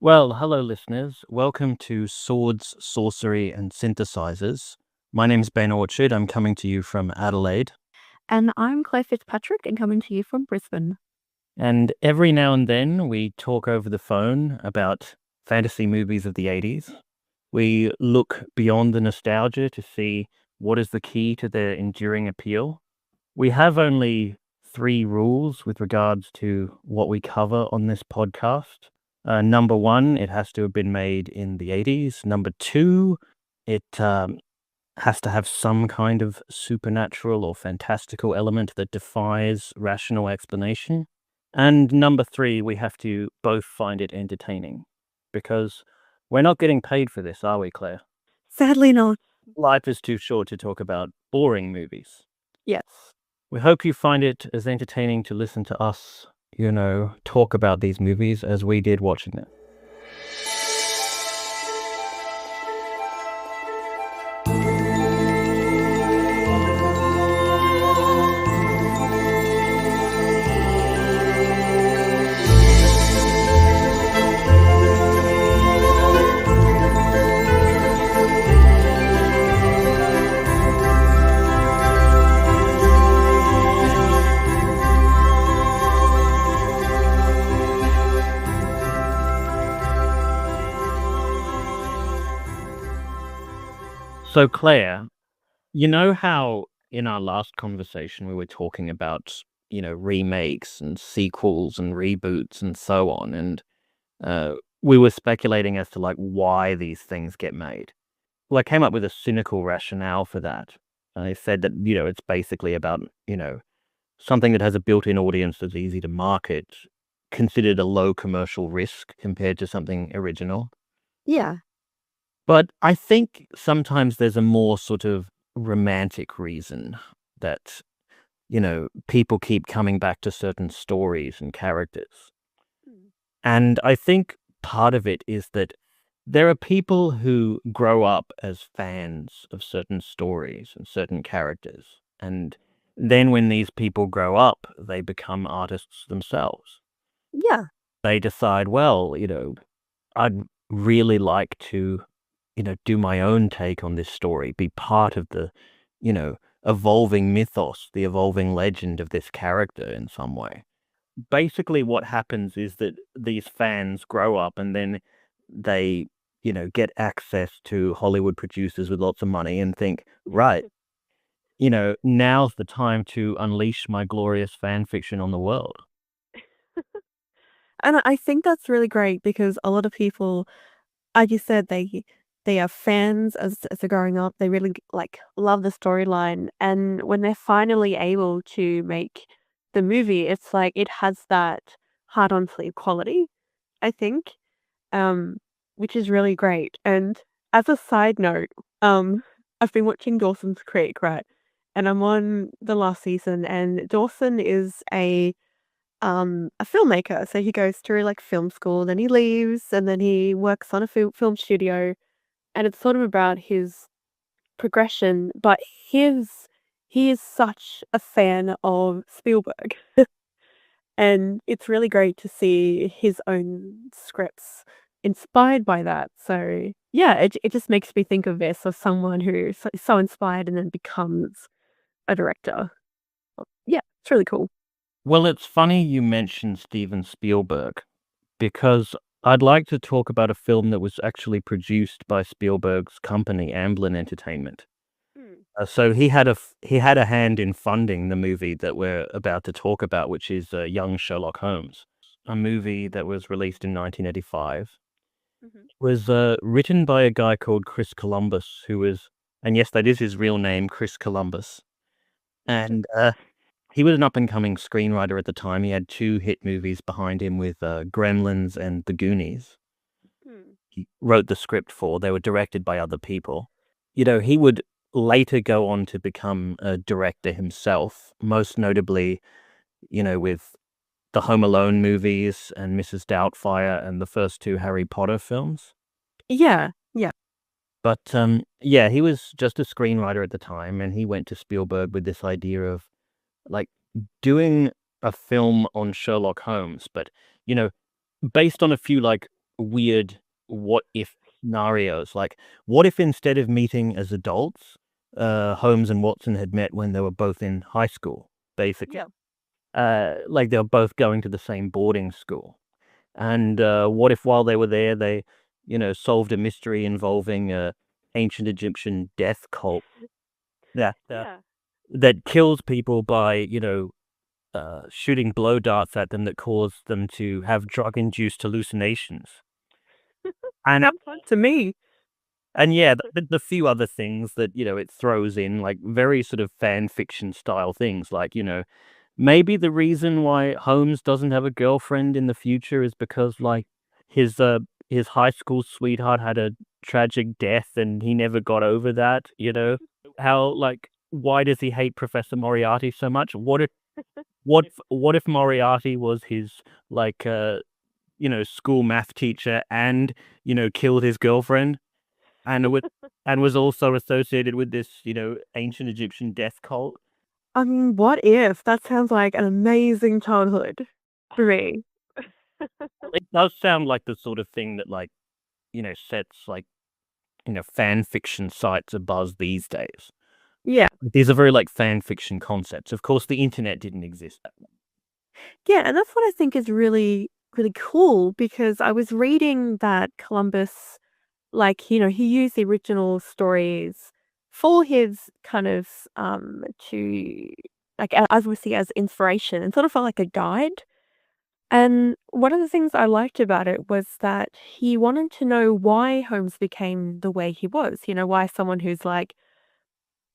Well, hello, listeners. Welcome to Swords, Sorcery, and Synthesizers. My name's Ben Orchard. I'm coming to you from Adelaide. And I'm Claire Fitzpatrick and coming to you from Brisbane. And every now and then we talk over the phone about fantasy movies of the 80s. We look beyond the nostalgia to see what is the key to their enduring appeal. We have only 3 rules with regards to what we cover on this podcast. Number 1, it has to have been made in the 80s. Number 2, it has to have some kind of supernatural or fantastical element that defies rational explanation. And number 3, we have to both find it entertaining. Because we're not getting paid for this, are we, Claire? Sadly not. Life is too short to talk about boring movies. Yes. We hope you find it as entertaining to listen to us, talk about these movies as we did watching them. So, Claire, you know how in our last conversation we were talking about, remakes and sequels and reboots and so on, and we were speculating as to like why these things get made. Well, I came up with a cynical rationale for that. I said that, it's basically about, something that has a built-in audience that's easy to market, considered a low commercial risk compared to something original. Yeah. But I think sometimes there's a more sort of romantic reason that, people keep coming back to certain stories and characters. And I think part of it is that there are people who grow up as fans of certain stories and certain characters. And then when these people grow up, they become artists themselves. Yeah. They decide, well, I'd really like to, do my own take on this story, be part of the, evolving mythos, the evolving legend of this character in some way. Basically, what happens is that these fans grow up and then they, get access to Hollywood producers with lots of money and think, right, now's the time to unleash my glorious fan fiction on the world. And I think that's really great because a lot of people, like you said, they are fans as they're growing up. They really love the storyline, and when they're finally able to make the movie, it's like it has that hard on sleeve quality, I think, um, which is really great. And as a side note, um, I've been watching Dawson's Creek, right? And I'm on the last season, and Dawson is a filmmaker. So he goes through like film school, then he leaves, and then he works on a film studio, and it's sort of about his progression. But he is such a fan of Spielberg, and it's really great to see his own scripts inspired by that. So yeah, it just makes me think of this as someone who's so inspired and then becomes a director. Yeah, it's really cool. Well, it's funny you mentioned Steven Spielberg because I'd like to talk about a film that was actually produced by Spielberg's company, Amblin Entertainment. Mm. So he had a hand in funding the movie that we're about to talk about, which is Young Sherlock Holmes, a movie that was released in 1985. Mhm. Was written by a guy called Chris Columbus, and yes, that is his real name, Chris Columbus. And he was an up-and-coming screenwriter at the time. He had 2 hit movies behind him with Gremlins and The Goonies. Mm. He wrote the script for. They were directed by other people. He would later go on to become a director himself, most notably, with the Home Alone movies and Mrs. Doubtfire and the first 2 Harry Potter films. Yeah, yeah. But, yeah, he was just a screenwriter at the time, and he went to Spielberg with this idea of, like, doing a film on Sherlock Holmes, but, you know, based on a few, like, weird what if scenarios. Like, what if instead of meeting as adults, Holmes and Watson had met when they were both in high school, basically. Like they were both going to the same boarding school. And what if while they were there, they, solved a mystery involving a ancient Egyptian death cult that that kills people by, shooting blow darts at them that cause them to have drug-induced hallucinations. And Sounds fun to me. and yeah, the few other things that, it throws in, like, very sort of fan fiction style things, like, maybe the reason why Holmes doesn't have a girlfriend in the future is because, like, his high school sweetheart had a tragic death and he never got over that, you know? How, like, why does he hate Professor Moriarty so much? What if Moriarty was his, like, school math teacher and, killed his girlfriend and was also associated with this, ancient Egyptian death cult? I mean, what if? That sounds like an amazing childhood for me. It does sound like the sort of thing that, like, sets, like, fan fiction sites abuzz these days. Yeah. These are very, like, fan fiction concepts. Of course, the internet didn't exist back then. Yeah, and that's what I think is really, really cool because I was reading that Columbus, like, he used the original stories for his kind of to like as we see as inspiration and sort of felt like a guide. And one of the things I liked about it was that he wanted to know why Holmes became the way he was, why someone who's like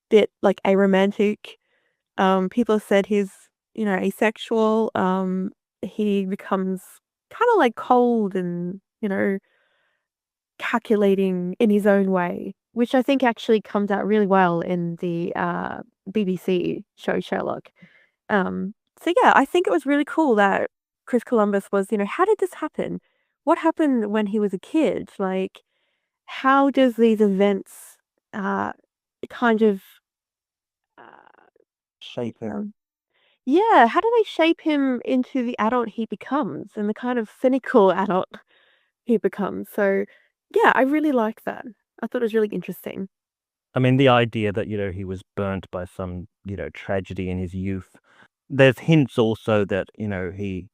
bit like aromantic. People said he's, asexual. He becomes kind of like cold and, calculating in his own way, which I think actually comes out really well in the BBC show Sherlock. So yeah, I think it was really cool that Chris Columbus was, how did this happen? What happened when he was a kid? Like, how does these events uh, kind of uh, Shape him. yeah, how do they shape him into the adult he becomes and the kind of cynical adult he becomes? So, yeah, I really like that. I thought it was really interesting. I mean, the idea that, he was burnt by some, tragedy in his youth. There's hints also that, he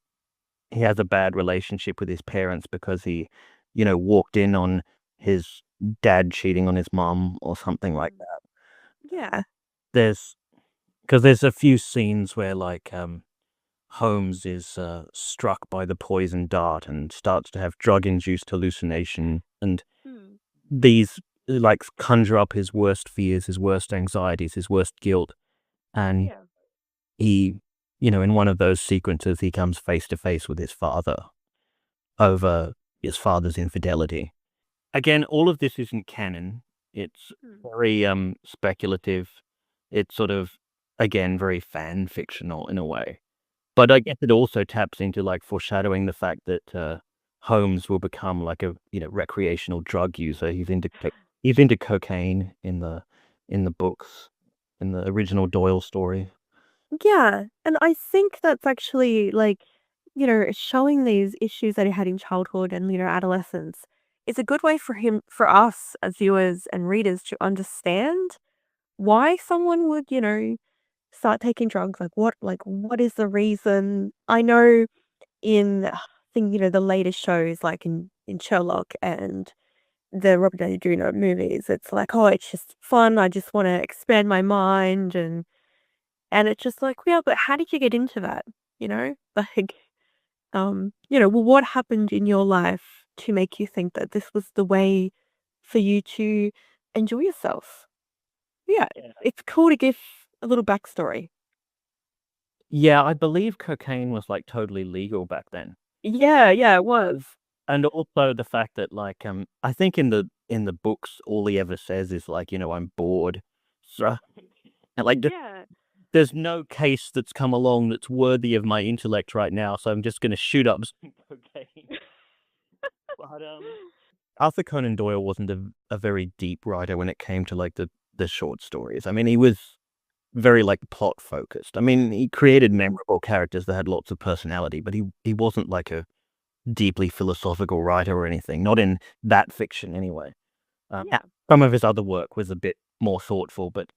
has a bad relationship with his parents because he, walked in on his dad cheating on his mom or something like that. Yeah. There's because there's a few scenes where, like, Holmes is struck by the poison dart and starts to have drug-induced hallucination, and Mm. these, like, conjure up his worst fears, his worst anxieties, his worst guilt, and Yeah. he, in one of those sequences, he comes face to face with his father over his father's infidelity. Again, all of this isn't canon. It's Mm. very, speculative. It's sort of, again, very fan fictional in a way. But I guess it also taps into, like, foreshadowing the fact that, Holmes will become, like, a, recreational drug user. He's into cocaine in the books, in the original Doyle story. Yeah, and I think that's actually like, showing these issues that he had in childhood and, adolescence is a good way for us as viewers and readers to understand why someone would, start taking drugs. Like what is the reason? I know in I think, the latest shows like in Sherlock and the Robert Downey Jr. movies, it's like, oh, it's just fun. I just want to expand my mind and it's just like, yeah, but how did you get into that? You know? Like, well, what happened in your life to make you think that this was the way for you to enjoy yourself? Yeah, it's cool to give a little backstory. Yeah, I believe cocaine was, like, totally legal back then. Yeah, yeah, it was. And also the fact that, like, I think in the books, all he ever says is, like, "I'm bored." So, and, like, Yeah. there's no case that's come along that's worthy of my intellect right now, so I'm just gonna shoot up some cocaine. But, Arthur Conan Doyle wasn't a very deep writer when it came to, like, the short stories. I mean, he was very, like, plot focused. I mean, he created memorable characters that had lots of personality, but he wasn't like a deeply philosophical writer or anything, not in that fiction anyway. Yeah. Some of his other work was a bit more thoughtful, but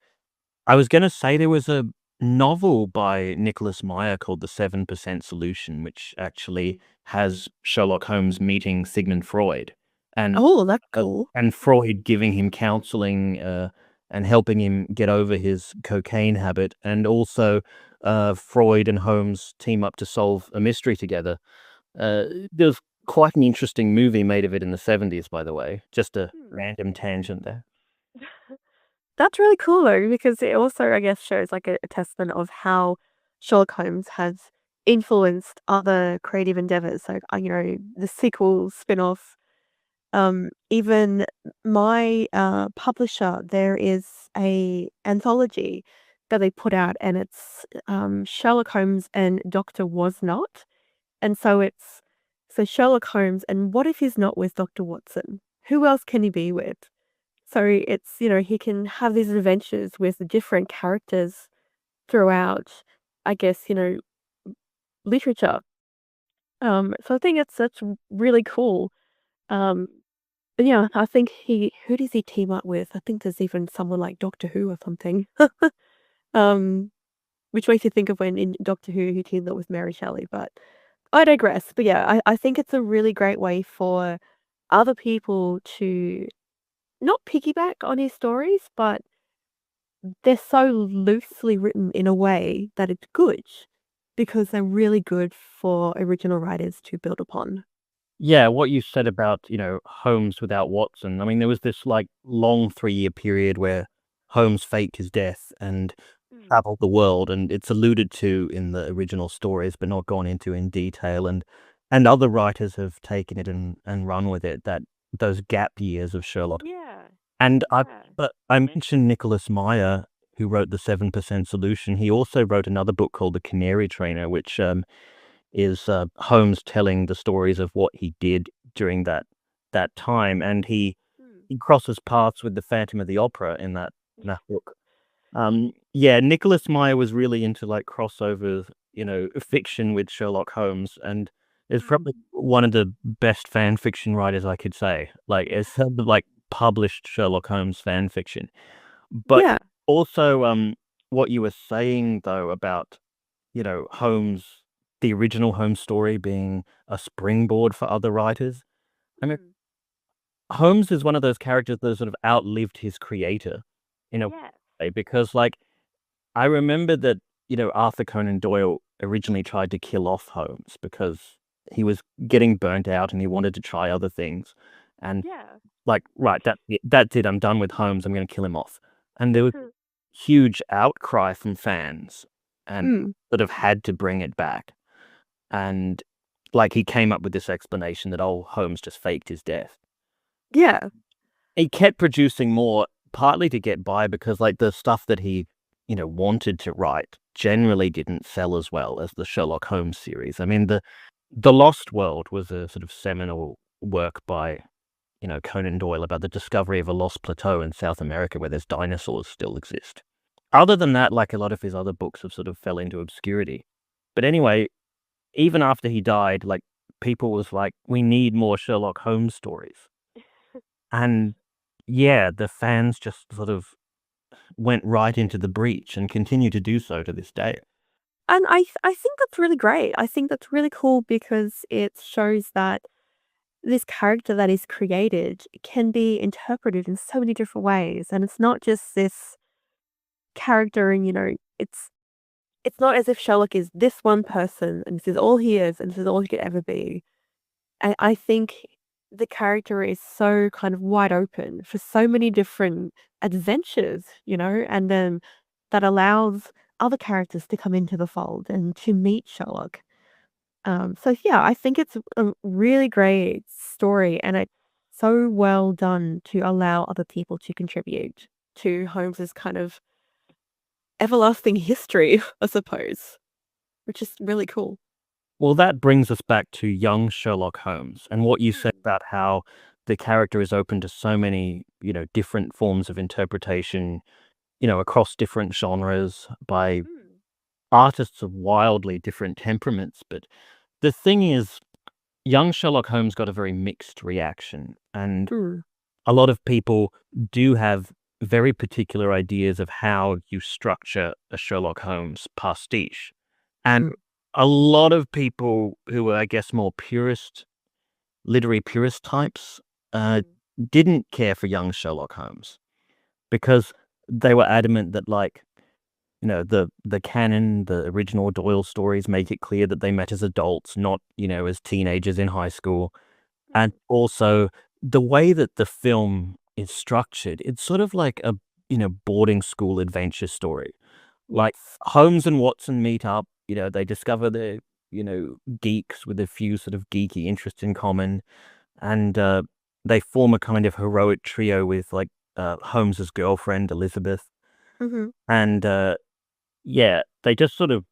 I was gonna say there was a novel by Nicholas Meyer called The 7% Solution, which actually has Sherlock Holmes meeting Sigmund Freud, and Oh, that's cool. Freud giving him counseling, and helping him get over his cocaine habit, and also, Freud and Holmes team up to solve a mystery together. There was quite an interesting movie made of it in the '70s, by the way. Just a Hmm. random tangent there. That's really cool though, because it also, I guess, shows like a testament of how Sherlock Holmes has influenced other creative endeavors. So, the sequel, spin-off, even my publisher, there is a anthology that they put out, and it's Sherlock Holmes and Doctor Was Not. And so it's so Sherlock Holmes, and what if he's not with Dr. Watson? Who else can he be with? So it's, he can have these adventures with different characters throughout, I guess, literature. So I think that's really cool. Um, but yeah, I think who does he team up with? I think there's even someone like Doctor Who or something. Um, which makes you think of when in Doctor Who he teamed up with Mary Shelley, but I digress. But yeah, I think it's a really great way for other people to not piggyback on his stories, but they're so loosely written in a way that it's good because they're really good for original writers to build upon. Yeah, what you said about, Holmes without Watson. I mean, there was this, like, long 3-year period where Holmes faked his death and Mm. traveled the world, and it's alluded to in the original stories, but not gone into in detail, and other writers have taken it and run with it, that those gap years of Sherlock. Yeah, And yeah. I mentioned Nicholas Meyer, who wrote The 7% Solution. He also wrote another book called The Canary Trainer, which, is, Holmes telling the stories of what he did during that time, and Mm. he crosses paths with the Phantom of the Opera in that book. Yeah, Nicholas Meyer was really into, like, crossover, fiction with Sherlock Holmes, and is Mm. probably one of the best fan fiction writers I could say. Like, it's sort of like published Sherlock Holmes fan fiction. But Yeah. also, what you were saying though about, Holmes, the original Holmes story being a springboard for other writers. I mean, Mm. Holmes is one of those characters that sort of outlived his creator in a Yes. way because, like, I remember that, Arthur Conan Doyle originally tried to kill off Holmes because he was getting burnt out and he wanted to try other things. And, Yeah. like, right, that's it, I'm done with Holmes, I'm gonna kill him off. And there was huge outcry from fans and Mm. sort of had to bring it back. And, like, he came up with this explanation that, "Oh, Holmes just faked his death." Yeah. He kept producing more, partly to get by because, like, the stuff that he, wanted to write generally didn't sell as well as the Sherlock Holmes series. I mean, The Lost World was a sort of seminal work by, Conan Doyle about the discovery of a lost plateau in South America where there's dinosaurs still exist. Other than that, like, a lot of his other books have sort of fell into obscurity. But anyway, even after he died, like, people was like, "We need more Sherlock Holmes stories." And yeah, the fans just sort of went right into the breach and continue to do so to this day. And I think that's really great. I think that's really cool because it shows that this character that is created can be interpreted in so many different ways, and it's not just this character and, it's not as if Sherlock is this one person and this is all he is and this is all he could ever be. I think the character is so kind of wide open for so many different adventures, and then that allows other characters to come into the fold and to meet Sherlock. So yeah, I think it's a really great story and it's so well done to allow other people to contribute to Holmes's kind of everlasting history, I suppose, which is really cool. Well, that brings us back to young Sherlock Holmes and what you said Mm. about how the character is open to so many, different forms of interpretation, across different genres by Mm. artists of wildly different temperaments. But the thing is, young Sherlock Holmes got a very mixed reaction, and Mm, a lot of people do have very particular ideas of how you structure a Sherlock Holmes pastiche. And mm, a lot of people who are, I guess, more literary purist types, uh, mm, didn't care for young Sherlock Holmes because they were adamant that, like, the canon, the original Doyle stories make it clear that they met as adults, not, as teenagers in high school. And mm, also the way that the film is structured, it's sort of like a, boarding school adventure story. Like, yes. Holmes and Watson meet up, they discover they're, geeks with a few sort of geeky interests in common, and, they form a kind of heroic trio with, like, Holmes's girlfriend, Elizabeth, Mhm, and, yeah, they just sort of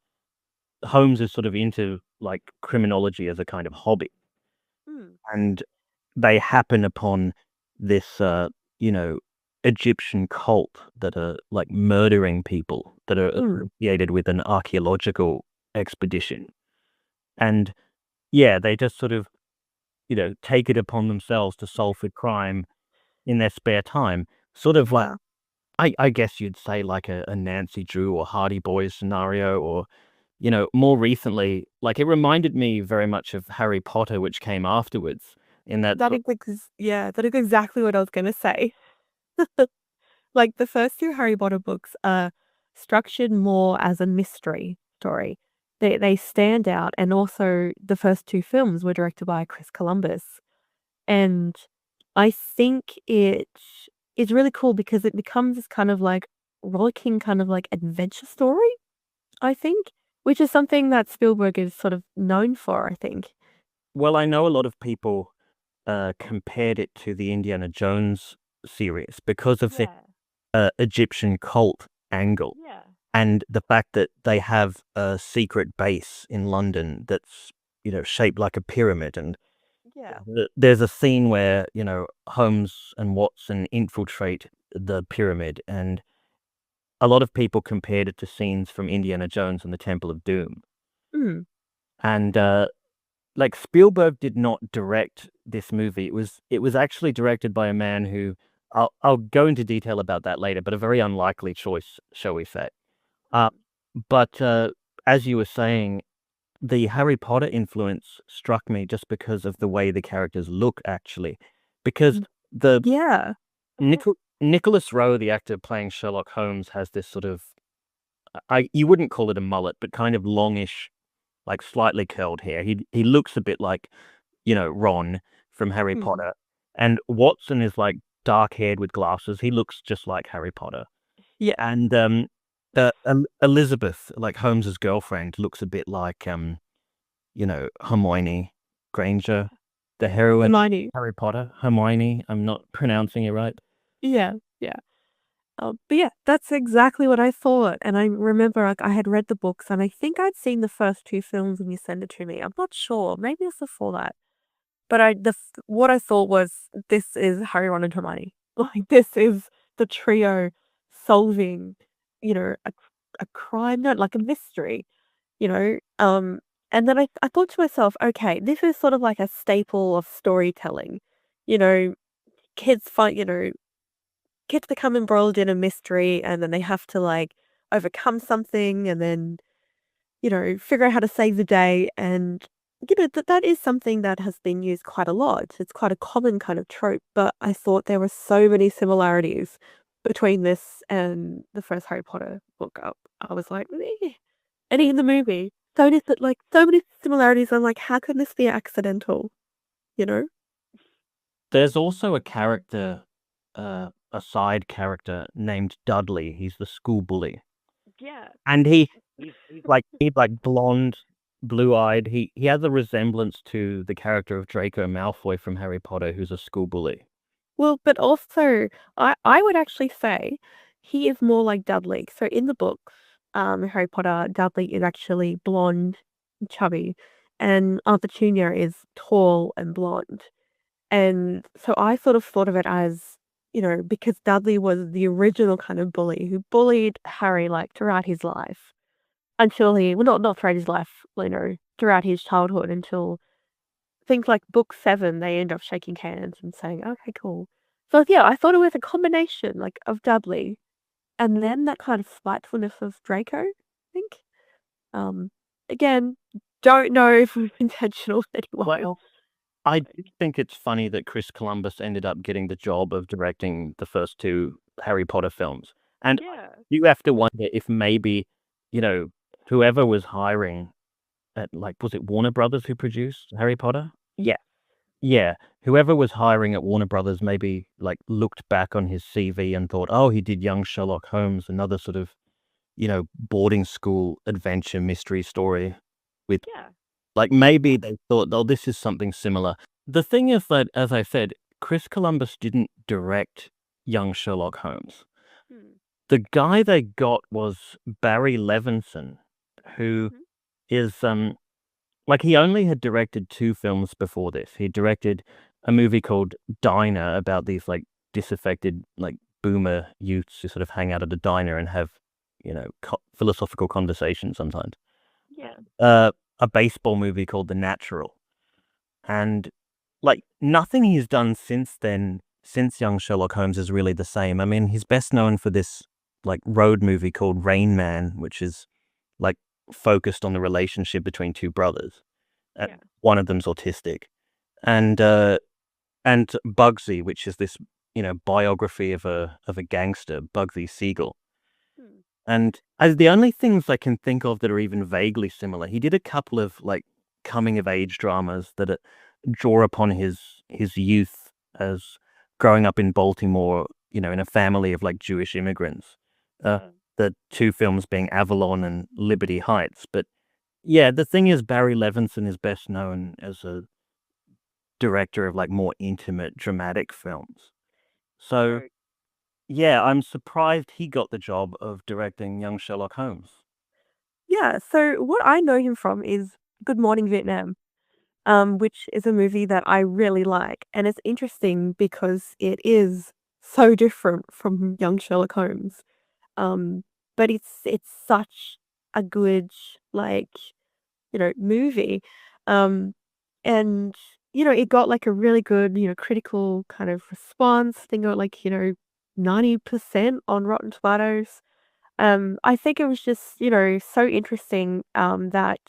Holmes is sort of into, like, criminology as a kind of hobby, mm, and they happen upon this, you know, Egyptian cult that are, like, murdering people that are mm, associated with an archaeological expedition, and, yeah, they just sort of, take it upon themselves to solve the crime in their spare time, sort of like yeah. I guess you'd say like a Nancy Drew or Hardy Boys scenario, or, more recently, like, it reminded me very much of Harry Potter, which came afterwards in that That is that is exactly what I was gonna say. Like, the first 2 Harry Potter books are structured more as a mystery story. They stand out, and also the first 2 films were directed by Chris Columbus, and I think it is really cool because it becomes this kind of, like, rollicking kind of, like, adventure story, I think, which is something that Spielberg is sort of known for, I think. well, I know a lot of people, compared it to the Indiana Jones series because of the, Yeah, Egyptian cult angle, yeah, and the fact that they have a secret base in London that's, shaped like a pyramid, and yeah. there's a scene where, Holmes and Watson infiltrate the pyramid, and a lot of people compared it to scenes from Indiana Jones and the Temple of Doom. Mm, And, like, Spielberg did not direct this movie. It was actually directed by a man who I'll go into detail about that later, but a very unlikely choice, shall we say. Uh, mm, but, as you were saying, the Harry Potter influence struck me just because of the way the characters look, actually, because mm, the yeah. Nicholas Rowe, the actor playing Sherlock Holmes, has this sort of you wouldn't call it a mullet, but kind of longish, like, slightly curled hair. He looks a bit like, Ron from Harry Mm, Potter, and Watson is, like, dark-haired with glasses. He looks just like Harry Potter, yeah. and, Elizabeth, like Holmes's girlfriend, looks a bit like, Hermione Granger, the heroine of Hermione. Harry Potter. Hermione, I'm not pronouncing it right. Yeah, yeah. But yeah, that's exactly what I thought, and I remember, like, I had read the books, and I think I'd seen the first 2 films when you sent it to me. I'm not sure, maybe it's before that. But what I thought was, "This is Harry, Ron, and Hermione." Like, this is the trio solving, a crime, not like a mystery, you know? And then I thought to myself, "Okay, this is sort of like a staple of storytelling." You know, kids find kids become embroiled in a mystery, and then they have to, like, overcome something, and then, figure out how to save the day, and, that is something that has been used quite a lot. It's quite a common kind of trope, but I thought there were so many similarities between this and the first Harry Potter book. I was like, "Meh." And in the movie, so many similarities. I'm like, "How can this be accidental?" You know? There's also a side character named Dudley. He's the school bully, Yeah. and he's like blonde, blue-eyed. He has a resemblance to the character of Draco Malfoy from Harry Potter, who's a school bully. Well, but also, I would actually say he is more like Dudley. So in the books, Harry Potter, Dudley is actually blonde, and chubby, and Arthur Junior is tall and blonde. And so I sort of thought of it as, because Dudley was the original kind of bully who bullied Harry, like, throughout his life until he, well, not throughout his life, throughout his childhood until think like book 7, they end up shaking hands and saying, "Okay, cool." So, yeah, I thought it was a combination, like, of Dudley and then that kind of spitefulness of Draco, I think. Um, again, don't know if it was intentional anyway. Well, I do think it's funny that Chris Columbus ended up getting the job of directing the first 2 Harry Potter films, and I Yeah. do have to wonder if maybe, you know, whoever was hiring at, like, was it Warner Brothers who produced Harry Potter? Yeah. Yeah, whoever was hiring at Warner Brothers maybe, like, looked back on his CV and thought, "Oh, he did Young Sherlock Holmes," another sort of, boarding school adventure mystery story with Yeah. like, maybe they thought, "Oh, this is something similar." The thing is that, as I said, Chris Columbus didn't direct Young Sherlock Holmes. Hmm. The guy they got was Barry Levinson, who Mhm. is, like, he only had directed 2 films before this. He directed a movie called Diner about these, like, disaffected, like, boomer youths who sort of hang out at a diner and have, philosophical conversations sometimes. Yeah. A baseball movie called The Natural. And, like, nothing he's done since then, since Young Sherlock Holmes is really the same. I mean, he's best known for this, like, road movie called Rain Man, which is, like, focused on the relationship between 2 brothers. Yeah. One of them's autistic. And, Bugsy, which is this, biography of a gangster, Bugsy Siegel. Hmm. And as the only things I can think of that are even vaguely similar, he did a couple of, like, coming of age dramas that, draw upon his youth as growing up in Baltimore, in a family of, like, Jewish immigrants. Yeah. The 2 films being Avalon and Liberty Heights, but, yeah, the thing is Barry Levinson is best known as a director of, like, more intimate, dramatic films. So, True. yeah, I'm surprised he got the job of directing Young Sherlock Holmes. Yeah, so what I know him from is Good Morning Vietnam, which is a movie that I really like, and it's interesting because it is so different from Young Sherlock Holmes. Um, but it's such a good, like, movie. Um, and, it got, like, a really good, critical kind of response. I think it got, like, 90% on Rotten Tomatoes. I think it was just, so interesting, that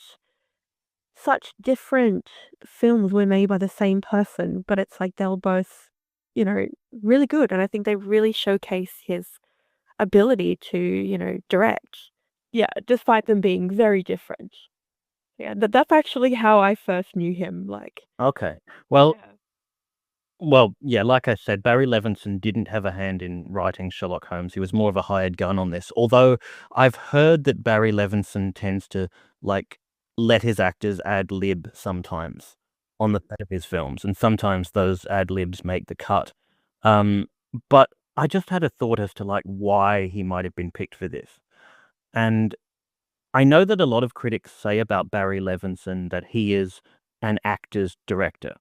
such different films were made by the same person, but it's like they were both, really good, and I think they really showcase his ability to, direct. Yeah, despite them being very different. Yeah, that's actually how I first knew him, like. Okay. Well Yeah. yeah, like I said, Barry Levinson didn't have a hand in writing Sherlock Holmes. He was more of a hired gun on this. Although I've heard that Barry Levinson tends to, like, let his actors ad lib sometimes on the Mm. set of his films, and sometimes those ad libs make the cut. Um, but I just had a thought as to, like, why he might have been picked for this. And I know that a lot of critics say about Barry Levinson that he is an actor's director,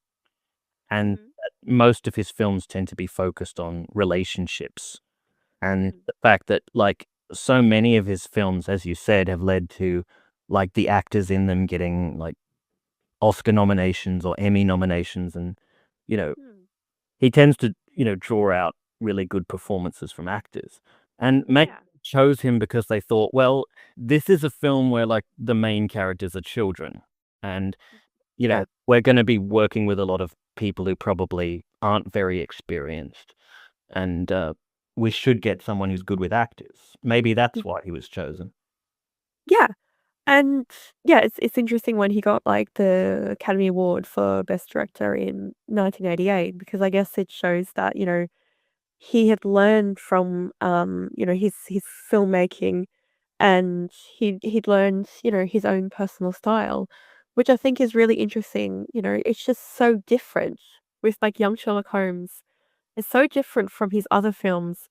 and Mhm. that most of his films tend to be focused on relationships, and Mm. the fact that, like, so many of his films, as you said, have led to, like, the actors in them getting, like, Oscar nominations or Emmy nominations, and, you know, Mm. he tends to, draw out really good performances from actors, and maybe Yeah. chose him because they thought, "Well, this is a film where, like, the main characters are children, and Yeah. we're gonna be working with a lot of people who probably aren't very experienced, and, we should get someone who's good with actors." Maybe that's Mm. why he was chosen. Yeah. And yeah, it's interesting when he got like the Academy Award for Best Director in 1988 because I guess it shows that, he had learned from his filmmaking and he'd learned, his own personal style, which I think is really interesting. It's just so different with like Young Sherlock Holmes. It's so different from his other films,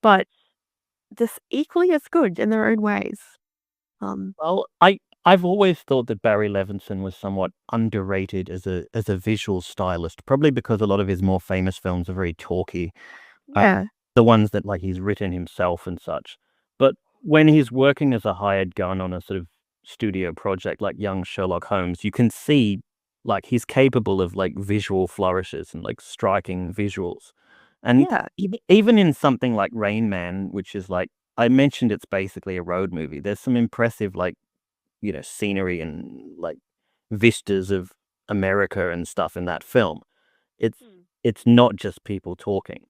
but just equally as good in their own ways. Um Well, I've always thought that Barry Levinson was somewhat underrated as a visual stylist, probably because a lot of his more famous films are very talky, uh, yeah. the ones that, like, he's written himself and such. But when he's working as a hired gun on a sort of studio project like Young Sherlock Holmes, you can see Like, he's capable of, like, visual flourishes and, like, striking visuals. And Yeah. even in something like Rain Man, which is, like, I mentioned it's basically a road movie, there's some impressive, like, scenery and, like, vistas of America and stuff in that film. It's Mm. it's not just people talking,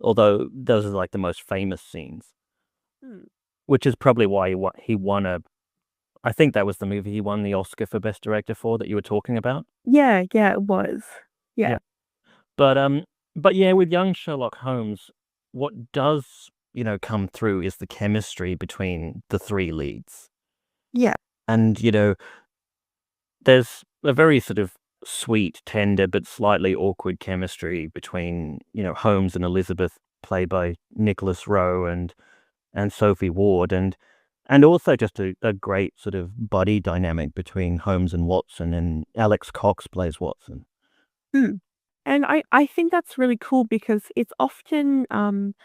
although those are, like, the most famous scenes, Mm. which is probably why he won a I think that was the movie he won the Oscar for Best Director for that you were talking about? Yeah, yeah, it was. Yeah. Yeah. But, yeah, with young Sherlock Holmes, what does, come through is the chemistry between the 3 leads. Yeah. And, there's a very sort of sweet, tender, but slightly awkward chemistry between, Holmes and Elizabeth, played by Nicholas Rowe and Sophie Ward, and also just a great sort of buddy dynamic between Holmes and Watson, and Alex Cox plays Watson. Mm. And I think that's really cool because it's often, I don't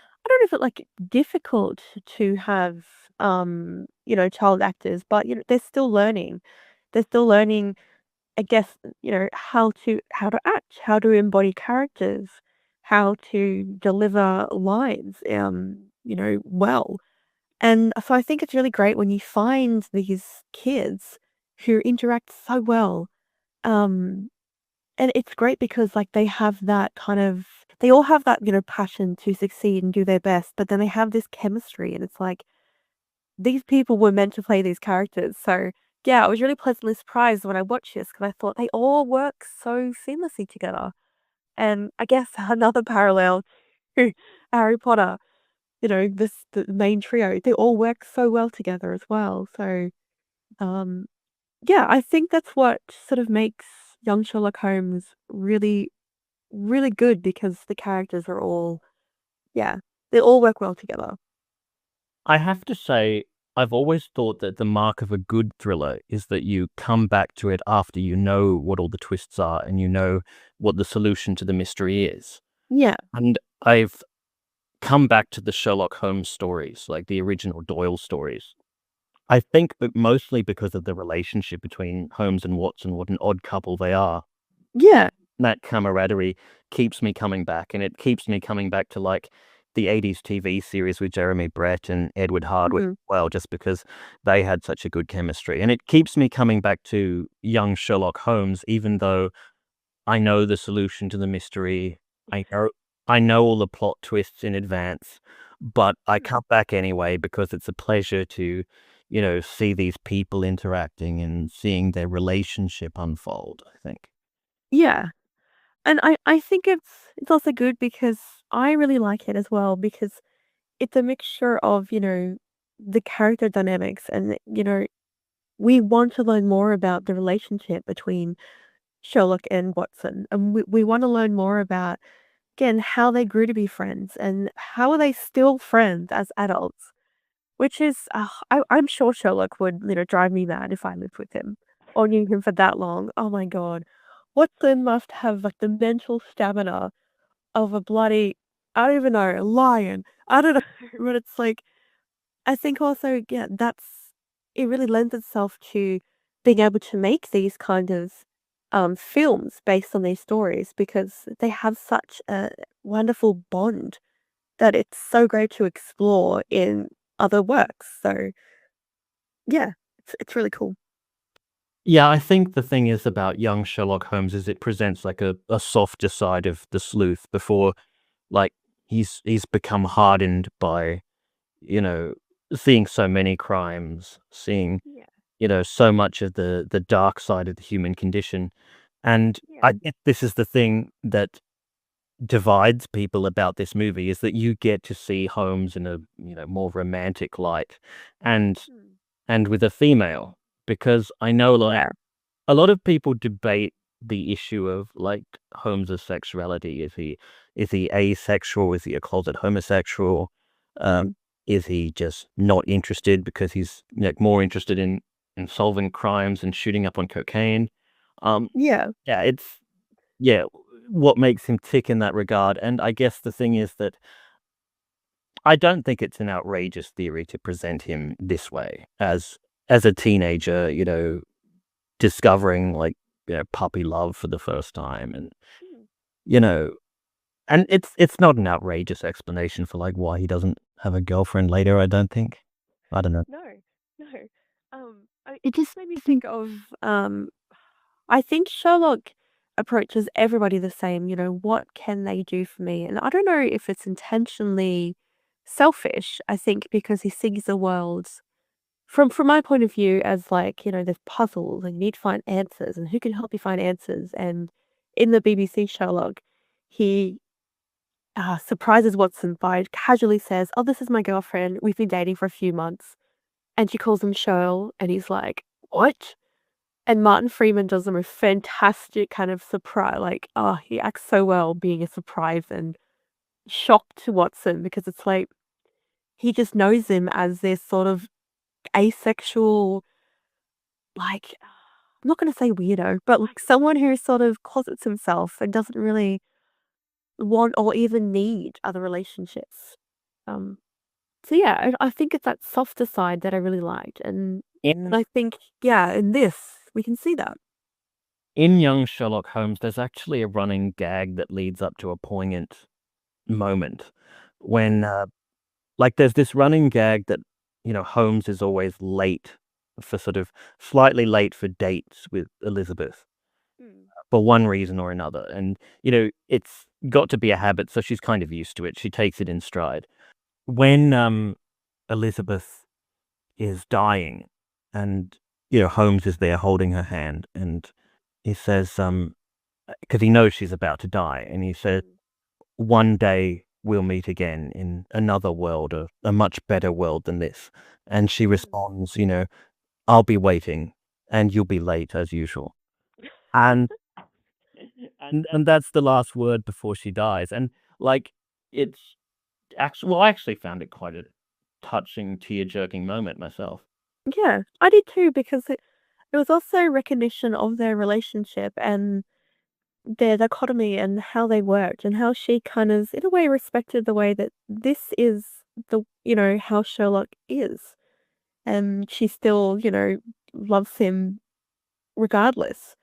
know if it's, like, difficult to have, child actors, but, they're still learning. They're still learning, I guess, how to act, how to embody characters, how to deliver lines, well. And so I think it's really great when you find these kids who interact so well. Um, and it's great because, like, they all have that, passion to succeed and do their best, but then they have this chemistry, and it's like, these people were meant to play these characters. So, yeah, I was really pleasantly surprised when I watched this because I thought they all work so seamlessly together. And I guess another parallel to Harry Potter, the main trio, they all work so well together as well. So, um, yeah, I think that's what sort of makes young Sherlock Holmes really, really good because the characters are all, yeah, they all work well together. I have to say, I've always thought that the mark of a good thriller is that you come back to it after you know what all the twists are and you know what the solution to the mystery is. Yeah. And I've come back to the Sherlock Holmes stories, like the original Doyle stories. I think that mostly because of the relationship between Holmes and Watson, what an odd couple they are. Yeah. That camaraderie keeps me coming back, and it keeps me coming back to, like, the '80s TV series with Jeremy Brett and Edward Hardwicke, Mhm. well, just because they had such a good chemistry, and it keeps me coming back to young Sherlock Holmes, even though I know the solution to the mystery. I know I know all the plot twists in advance, but I Mm. come back anyway because it's a pleasure to, see these people interacting and seeing their relationship unfold, I think. Yeah. And I think it's also good because I really like it as well because it's a mixture of, the character dynamics and, we want to learn more about the relationship between Sherlock and Watson. And we want to learn more about, again, how they grew to be friends and how are they still friends as adults, which is, I'm sure Sherlock would, drive me mad if I lived with him or knew him for that long. Oh my God. Watson must have like the mental stamina of a bloody, I don't even know, a lion. I don't know, but it's like, I think also, yeah, it really lends itself to being able to make these kind of films based on these stories because they have such a wonderful bond that it's so great to explore in other works. So yeah, it's really cool. Yeah, I think the thing is about young Sherlock Holmes is it presents like a softer side of the sleuth before, like, he's become hardened by, you know, seeing so many crimes, seeing, Yeah, so much of the dark side of the human condition. And yeah, I think this is the thing that divides people about this movie is that you get to see Holmes in a, more romantic light and mm, and with a female, because I know, like, yeah, a lot of people debate the issue of, like, Holmes' sexuality. Is he asexual? Is he a closet homosexual? mm, Um, is he just not interested because he's, like, more interested in solving crimes and shooting up on cocaine? Um, yeah, yeah, yeah, what makes him tick in that regard, and I guess the thing is that I don't think it's an outrageous theory to present him this way as a teenager, discovering, like, puppy love for the first time, and Mm. you know, and it's not an outrageous explanation for like why he doesn't have a girlfriend later. I don't think. I don't know. No, no. It just made me think of, I think Sherlock approaches everybody the same, what can they do for me? And I don't know if it's intentionally selfish, I think because he sees the world from my point of view as like, there's puzzles and you need to find answers and who can help you find answers. And in the BBC Sherlock, he surprises Watson by casually says, "Oh, this is my girlfriend. We've been dating for a few months." And she calls him Shirl, and he's like, "What?" And Martin Freeman does him a fantastic kind of surprise, like, oh, he acts so well being a surprise and shock to Watson because it's like he just knows him as this sort of asexual, like, I'm not gonna say weirdo, but like someone who sort of closets himself and doesn't really want or even need other relationships. Um, so yeah, I think it's that softer side that I really liked, and In I think, yeah, in this, we can see that. in young Sherlock Holmes, there's actually a running gag that leads up to a poignant moment when, Mm, like, there's this running gag that Holmes is always late for sort of slightly late for dates with Elizabeth mm, for one reason or another, and it's got to be a habit, so she's kind of used to it. She takes it in stride. When Elizabeth is dying, and Holmes is there holding her hand, and he says, because he knows she's about to die, and he says, mm, "One day we'll meet again in another world, a much better world than this." And she mm. responds, "I'll be waiting, and you'll be late as usual." And and that's the last word before she dies. And like, it's actually, well, I actually found it quite a touching, tear-jerking moment myself. Yeah, I did too because it was also recognition of their relationship and their dichotomy and how they worked and how she kind of, in a way, respected the way that this is how Sherlock is. And she still, loves him regardless.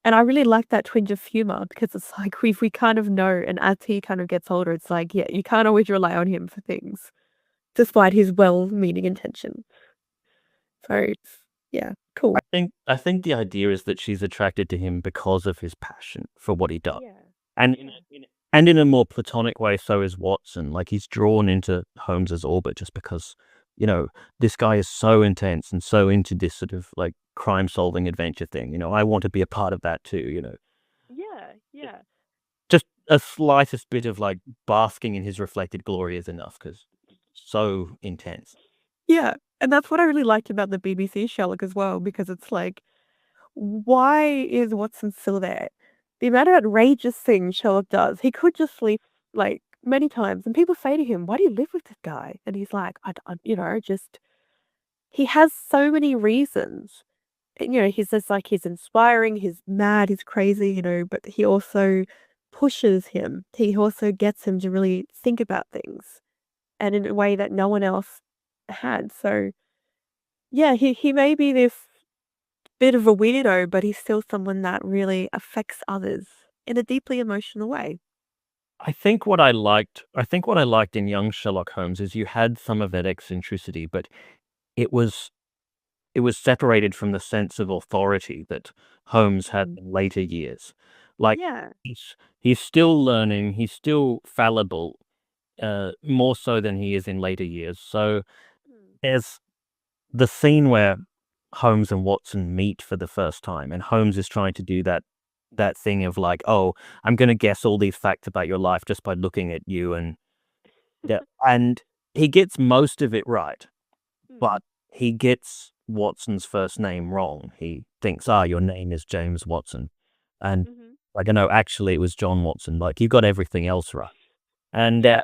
And I really like that twinge of humor because it's like we kind of know, and as he kind of gets older, it's like, yeah, you can't always rely on him for things, despite his well-meaning intention. So, yeah, cool. I think the idea is that she's attracted to him because of his passion for what he does. Yeah, And yeah. in a more platonic way, so is Watson. Like, he's drawn into Holmes's orbit just because, you know, this guy is so intense and so into this sort of like crime-solving adventure thing. I want to be a part of that too. Yeah, yeah. Just a slightest bit of like basking in his reflected glory is enough because so intense. Yeah, and that's what I really liked about the BBC Sherlock as well, because it's like, why is Watson still there? The amount of outrageous things Sherlock does, he could just leave, like, many times, and people say to him, "Why do you live with this guy?" And he's like, just he has so many reasons. And, he's just like, he's inspiring, he's mad, he's crazy, but he also pushes him. He also gets him to really think about things, and in a way that no one else had. So yeah, he may be this bit of a weirdo, but he's still someone that really affects others in a deeply emotional way. I think what I liked in young Sherlock Holmes is you had some of that eccentricity, but it was it was separated from the sense of authority that Holmes had Mm. in later years. Like, Yeah. he's still learning, he's still fallible, more so than he is in later years. So Mm. there's the scene where Holmes and Watson meet for the first time, and Holmes is trying to do that thing of like, "Oh, I'm gonna guess all these facts about your life just by looking at you," and yeah, and he gets most of it right, Mm. but he gets Watson's first name wrong. He thinks, your name is James Watson," and Mhm. like, "No, actually, it was John Watson." Like, you got everything else right, and Yeah.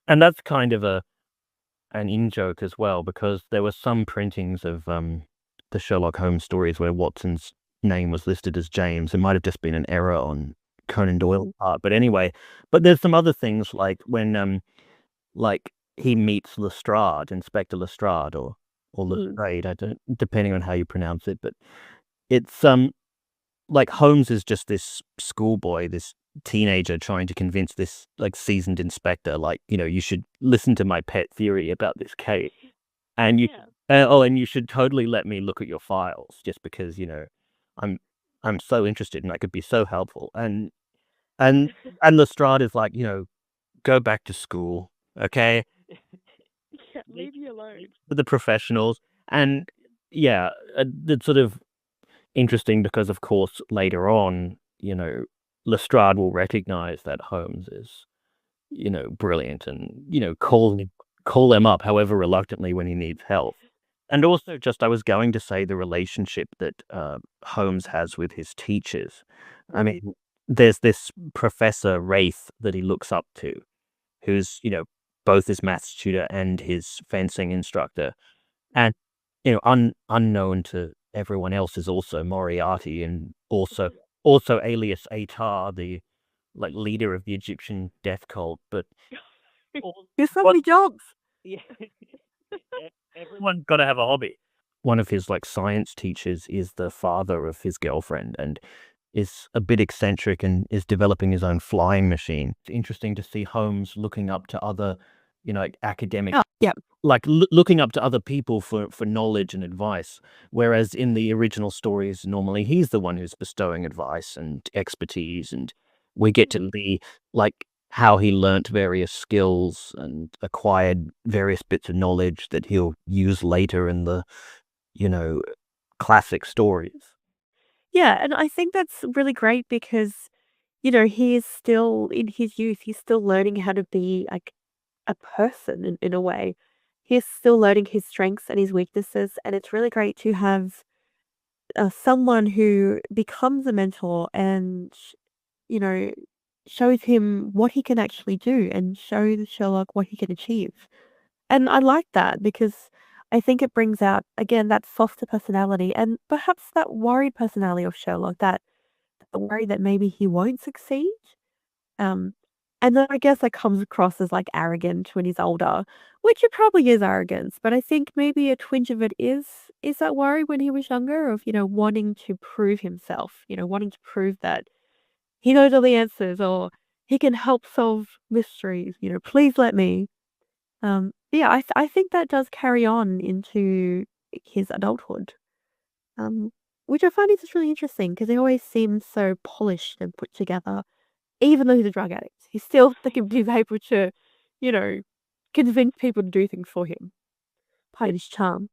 and that's kind of an in-joke as well, because there were some printings of, the Sherlock Holmes stories where Watson's name was listed as James. It might have just been an error on Conan Doyle's Mm. part, but anyway. But there's some other things, like when, like, he meets Lestrade, Inspector Lestrade, or Mm. Lestrade, I don't depending on how you pronounce it, but it's, like Holmes is just this schoolboy, this teenager trying to convince this like seasoned inspector, like, you should listen to my pet theory about this case. And you, and you should totally let me look at your files just because, I'm, I'm so interested and I could be so helpful. And, and Lestrade is like, go back to school. Okay. Leave you alone. With the professionals. And yeah, it's sort of interesting because, of course, later on, Lestrade will recognize that Holmes is, brilliant and, call him up, however reluctantly, when he needs help. And also, just I was going to say the relationship that Holmes has with his teachers. I mean, there's this Professor Wraith that he looks up to, who's, both his maths tutor and his fencing instructor. And unknown to everyone else is also Moriarty and also alias Atar, the like leader of the Egyptian death cult. But There's so many jobs. yeah, everyone's got to have a hobby. One of his like science teachers is the father of his girlfriend and is a bit eccentric and is developing his own flying machine. It's interesting to see Holmes looking up to other, academic, Yeah. like looking up to other people for knowledge and advice. Whereas in the original stories, normally he's the one who's bestowing advice and expertise, and we get to see like how he learnt various skills and acquired various bits of knowledge that he'll use later in the, classic stories. Yeah, and I think that's really great because, he is still in his youth, he's still learning how to be like a person in a way. He's still learning his strengths and his weaknesses, and it's really great to have someone who becomes a mentor and, you know, shows him what he can actually do and shows Sherlock what he can achieve. And I like that because I think it brings out, again, that softer personality and perhaps that worried personality of Sherlock, that worry that maybe he won't succeed. Um, and then I guess that comes across as like arrogant when he's older, which it probably is arrogance, but I think maybe a twinge of it is that worry when he was younger of, wanting to prove himself, wanting to prove that he knows all the answers or he can help solve mysteries, please let me. Yeah, I think that does carry on into his adulthood. Um, which I find is just really interesting because he always seems so polished and put together, even though he's a drug addict. He's still he's able to, you know, convince people to do things for him. Part of his charm.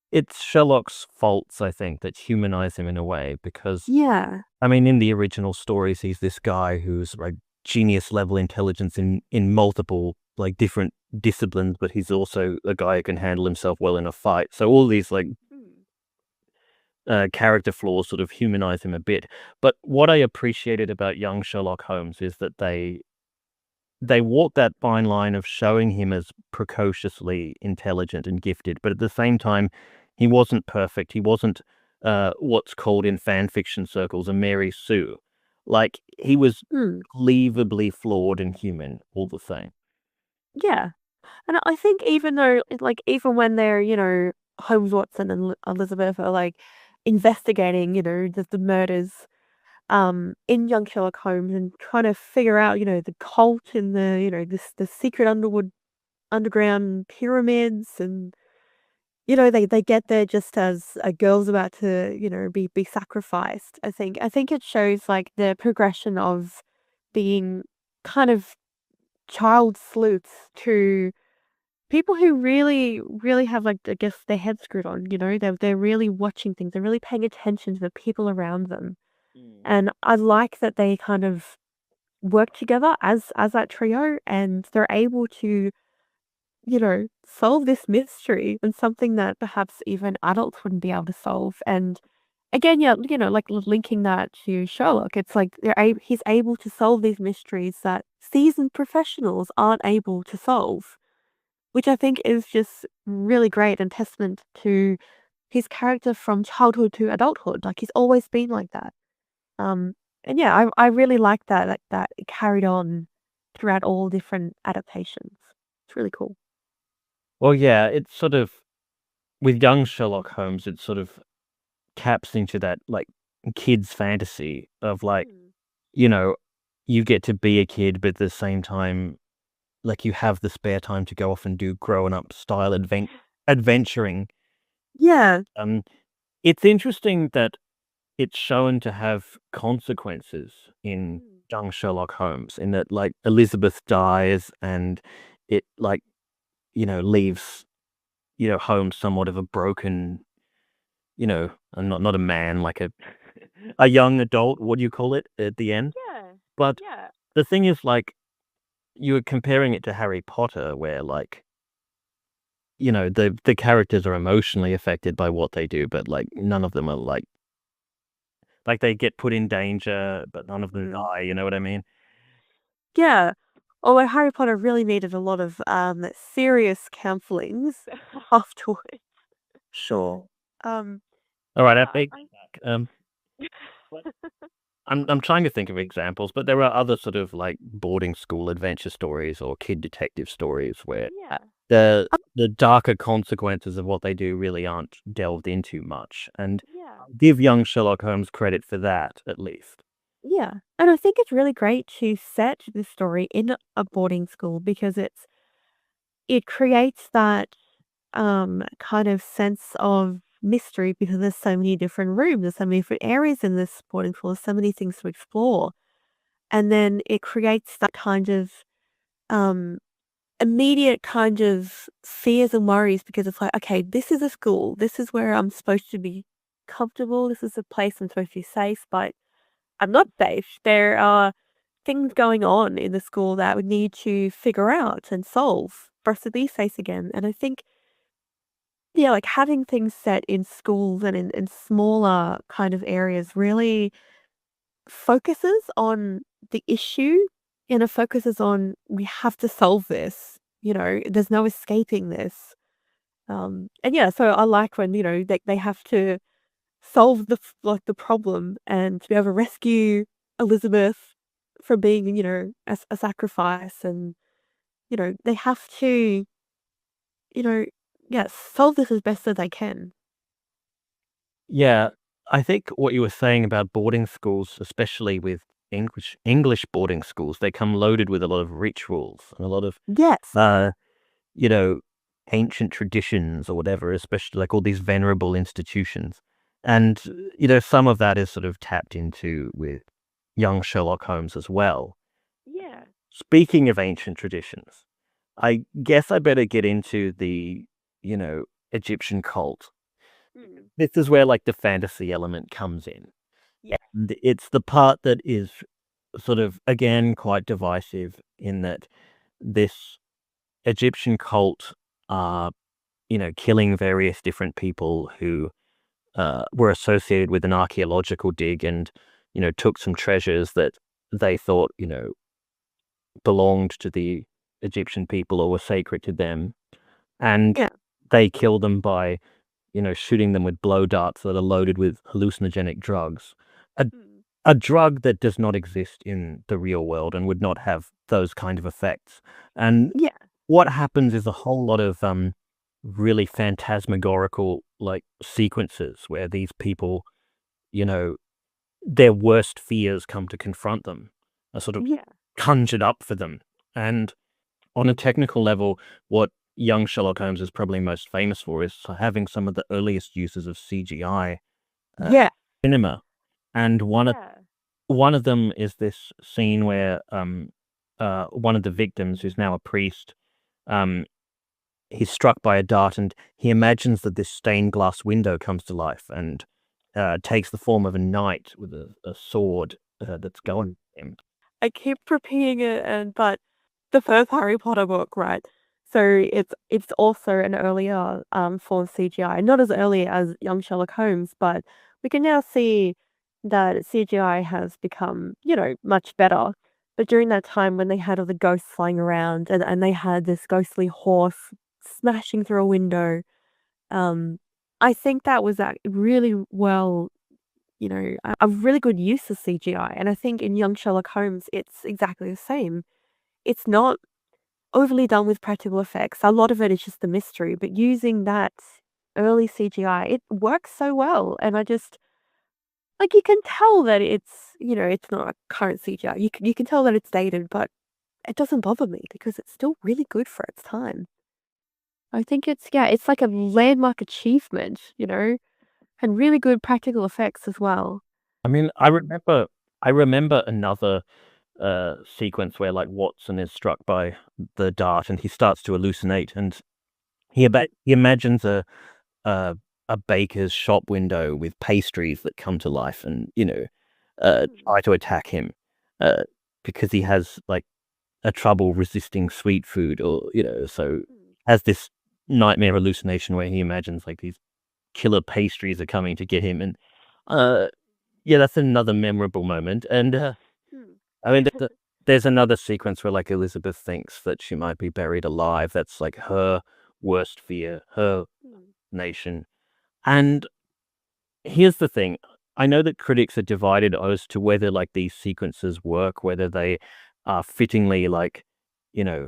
It's Sherlock's faults, I think, that humanize him in a way because, Yeah. I mean, in the original stories, he's this guy who's like genius level intelligence in multiple like different disciplines, but he's also a guy who can handle himself well in a fight. So all these like character flaws sort of humanize him a bit. But what I appreciated about young Sherlock Holmes is that they walk that fine line of showing him as precociously intelligent and gifted, but at the same time, he wasn't perfect. He wasn't what's called in fan fiction circles a Mary Sue. Like he was Hmm. believably flawed and human all the same. Yeah. And I think even though, like, even when they're, Holmes, Watson, and Elizabeth are like investigating, the murders in young Sherlock Holmes and trying to figure out, the cult and the secret underground pyramids and they get there just as a girl's about to, be sacrificed. I think it shows like the progression of being kind of child sleuths to people who really, really have like I guess their head screwed on, they're really watching things, they're really paying attention to the people around them. And I like that they kind of work together as that trio and they're able to, solve this mystery and something that perhaps even adults wouldn't be able to solve. And again, yeah, like linking that to Sherlock, it's like he's able to solve these mysteries that seasoned professionals aren't able to solve, which I think is just really great and testament to his character from childhood to adulthood. Like he's always been like that. Um, and yeah, I really like that that it carried on throughout all different adaptations. It's really cool. Well, yeah, it's sort of with young Sherlock Holmes, it sort of taps into that like kid's fantasy of like, Mm. you know, you get to be a kid, but at the same time, like you have the spare time to go off and do grown up style adventuring. Yeah. Um, it's interesting that it's shown to have consequences in Mm. young Sherlock Holmes, in that like Elizabeth dies and it like, leaves, Holmes somewhat of a broken, not a man, like a young adult, what do you call it at the end? Yeah. But Yeah. the thing is, like, you were comparing it to Harry Potter where, like, the characters are emotionally affected by what they do, but, like, none of them are, like, they get put in danger, but none of them Mm. die, you know what I mean? Yeah. Although Harry Potter really needed a lot of, serious counselings afterwards. Sure. Um, Alright, I yeah, take that back. But I'm trying to think of examples, but there are other sort of, like, boarding school adventure stories or kid detective stories where yeah. the darker consequences of what they do really aren't delved into much, and Yeah. I'll give young Sherlock Holmes credit for that, at least. Yeah. And I think it's really great to set the story in a boarding school because it creates that kind of sense of mystery because there's so many different rooms, there's so many different areas in this boarding school, there's so many things to explore. And then it creates that kind of um immediate kind of fears and worries because it's like, okay, this is a school, this is where I'm supposed to be comfortable, this is a place I'm supposed to be safe, but I'm not safe. There are things going on in the school that we need to figure out and solve for us to be safe again. And I think, yeah, like having things set in schools and in smaller kind of areas really focuses on the issue and it focuses on we have to solve this. There's no escaping this. And yeah, so I like when, they have to solve the problem and to be able to rescue Elizabeth from being, a sacrifice and, they have to, you know, yeah, solve this as best as they can. Yeah, I think what you were saying about boarding schools, especially with English boarding schools, they come loaded with a lot of rituals and a lot of, Yes. uh, you know, ancient traditions or whatever, especially like all these venerable institutions. And, some of that is sort of tapped into with young Sherlock Holmes as well. Yeah. Speaking of ancient traditions, I guess I better get into the, you know, Egyptian cult. Mm. This is where like the fantasy element comes in. Yeah. And it's the part that is sort of, again, quite divisive in that this Egyptian cult are, killing various different people who were associated with an archaeological dig and, took some treasures that they thought, belonged to the Egyptian people or were sacred to them. And Yeah. they kill them by, shooting them with blow darts that are loaded with hallucinogenic drugs. A, Mm. a drug that does not exist in the real world and would not have those kind of effects. And Yeah. what happens is a whole lot of really phantasmagorical like sequences where these people, you know, their worst fears come to confront them, are sort of Yeah. conjured up for them. And on a technical level, what young Sherlock Holmes is probably most famous for is having some of the earliest uses of CGI uh, Yeah. cinema. And Yeah. one of them is this scene where one of the victims, who's now a priest, um, he's struck by a dart, and he imagines that this stained glass window comes to life and takes the form of a knight with a sword that's going at him. I keep repeating it, but the first Harry Potter book, right? So it's also an earlier form of CGI, not as early as young Sherlock Holmes, but we can now see that CGI has become, much better. But during that time when they had all the ghosts flying around and they had this ghostly horse smashing through a window, um, I think that was really well, a really good use of CGI. And I think in young Sherlock Holmes, it's exactly the same. It's not overly done with practical effects. A lot of it is just the mystery, but using that early CGI, it works so well. And Like, you can tell that it's not a current CGI. You can tell that it's dated, but it doesn't bother me because it's still really good for its time. I think it's like a landmark achievement, and really good practical effects as well. I mean, Um, I remember another, sequence where, like, Watson is struck by the dart and he starts to hallucinate, and he imagines a a baker's shop window with pastries that come to life and, mm, try to attack him, uh, because he has, like, a trouble resisting sweet food or, so mm, has this nightmare hallucination where he imagines, like, these killer pastries are coming to get him, and, uh, yeah, that's another memorable moment, and, mm, I mean, there's another sequence where, like, Elizabeth thinks that she might be buried alive, that's, like, her worst fear, her mm. nation, and here's the thing, I know that critics are divided as to whether, like, these sequences work, whether they are fittingly, like,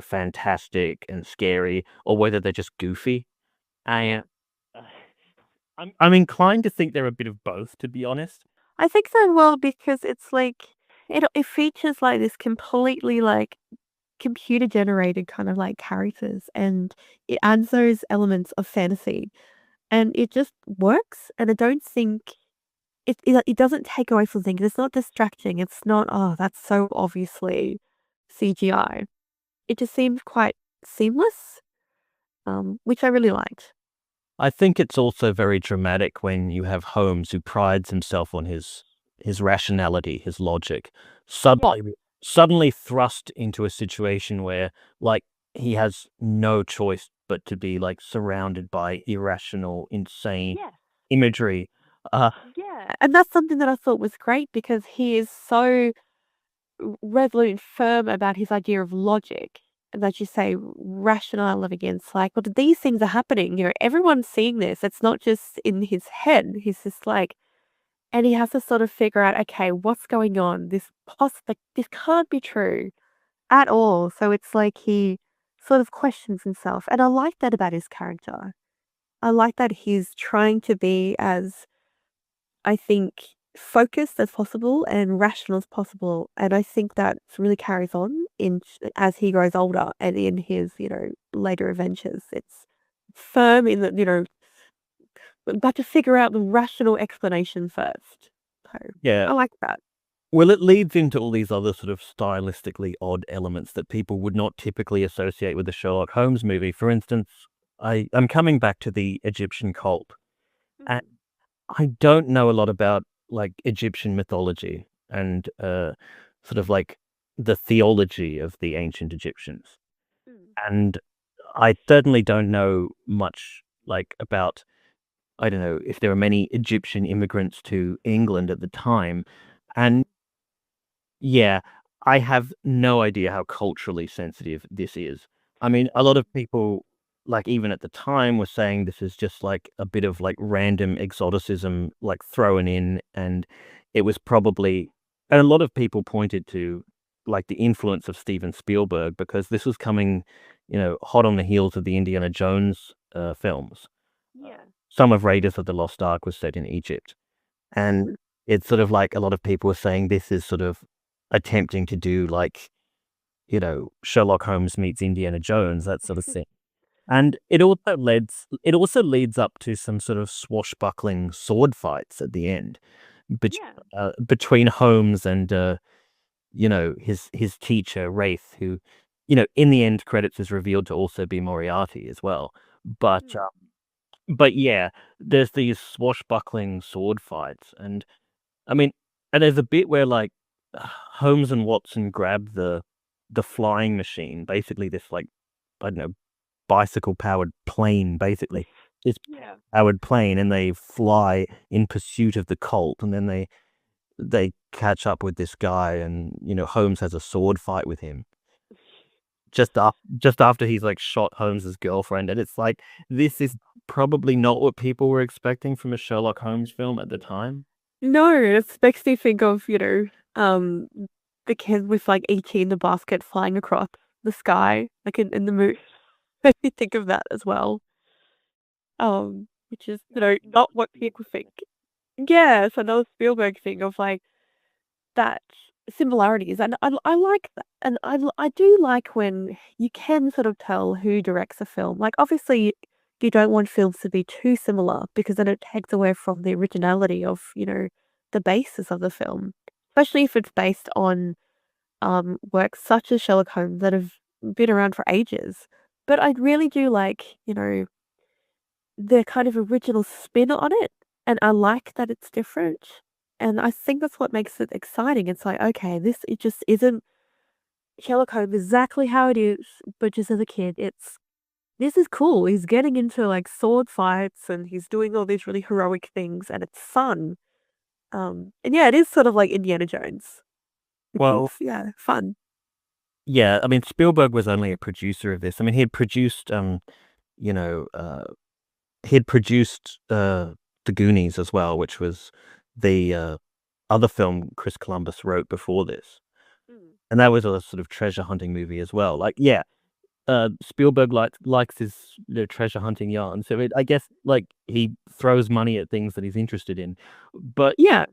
fantastic and scary, or whether they're just goofy. I, Yeah. uh, I'm inclined to think they're a bit of both, to be honest. I think so well because it's like it features like this completely like computer generated kind of like characters and it adds those elements of fantasy and it just works and I don't think it doesn't take away from things. It's not distracting. It's not, oh, that's so obviously CGI. It just seems quite seamless, which I really liked. I think it's also very dramatic when you have Holmes, who prides himself on his rationality, his logic, Yeah. suddenly thrust into a situation where, like, he has no choice but to be, like, surrounded by irrational, insane Yeah. imagery. Uh, Yeah. And that's something that I thought was great because he is so resolute and firm about his idea of logic. And as you say, rationale against like, well, these things are happening. Everyone's seeing this. It's not just in his head. He's just like, and he has to sort of figure out, okay, what's going on? Like, this can't be true at all. So it's like he sort of questions himself. And I like that about his character. I like that he's trying to be as I think, focused as possible and rational as possible, and I think that really carries on as he grows older and in his later adventures. It's firm in that, but to figure out the rational explanation first. So, yeah. I like that. Well, it leads into all these other sort of stylistically odd elements that people would not typically associate with a Sherlock Holmes movie. For instance, I'm coming back to the Egyptian cult. And Mm, I don't know a lot about, like, Egyptian mythology and, sort of like the theology of the ancient Egyptians. mm, And I certainly don't know much, like, about I don't know if there were many Egyptian immigrants to England at the time. And mm, yeah, I have no idea how culturally sensitive this is. I mean, a lot mm, of people, like, even at the time, were saying this is just, like, a bit of, like, random exoticism, like, thrown in, and it was probably and a lot of people pointed to, like, the influence of Steven Spielberg because this was coming, hot on the heels of the Indiana Jones, films. yeah. Some of Raiders of the Lost Ark was set in Egypt. And Mm, it's sort of like a lot of people were saying this is sort of attempting to do like, Sherlock Holmes meets Indiana Jones, that sort of thing. And it also leads up to some sort of swashbuckling sword fights at the end yeah. between Holmes and, his teacher, Wraith, who, in the end credits is revealed to also be Moriarty as well. But, Mm, but yeah, there's these swashbuckling sword fights, and I mean, and there's a bit where, like, Holmes and Watson grab the flying machine, basically this, like, I don't know, bicycle-powered plane, basically. This yeah. powered plane, and they fly in pursuit of the Colt, and then they catch up with this guy, and, Holmes has a sword fight with him just after he's, like, shot Holmes's girlfriend, and it's like, this is probably not what people were expecting from a Sherlock Holmes film at the time. No, it makes me think of the kid with, like, ET in the basket flying across the sky, like, in the movie. Made me think of that as well, which is not what people think. Yeah, it's another Spielberg thing of, like, that similarities, and I like that, and I do like when you can sort of tell who directs a film. Like, obviously, you don't want films to be too similar because then it takes away from the originality of, the basis of the film, especially if it's based on, works such as Sherlock Holmes that have been around for ages. But I really do like, the kind of original spin on it, and I like that it's different, and I think that's what makes it exciting. It's like, okay, it just isn't Sherlock Holmes exactly how it is, but just as a kid, this is cool. He's getting into, like, sword fights, and he's doing all these really heroic things, and it's fun. And yeah, it is sort of like Indiana Jones, which is, Well, yeah, fun. yeah, I mean, Spielberg was only a producer of this. I mean, you know, he'd produced, The Goonies as well, which was the, other film Chris Columbus wrote before this, Mm. and that was a sort of treasure hunting movie as well. Like, yeah, Spielberg likes his, treasure hunting yarn, so I guess, like, he throws money at things that he's interested in. But, Yeah,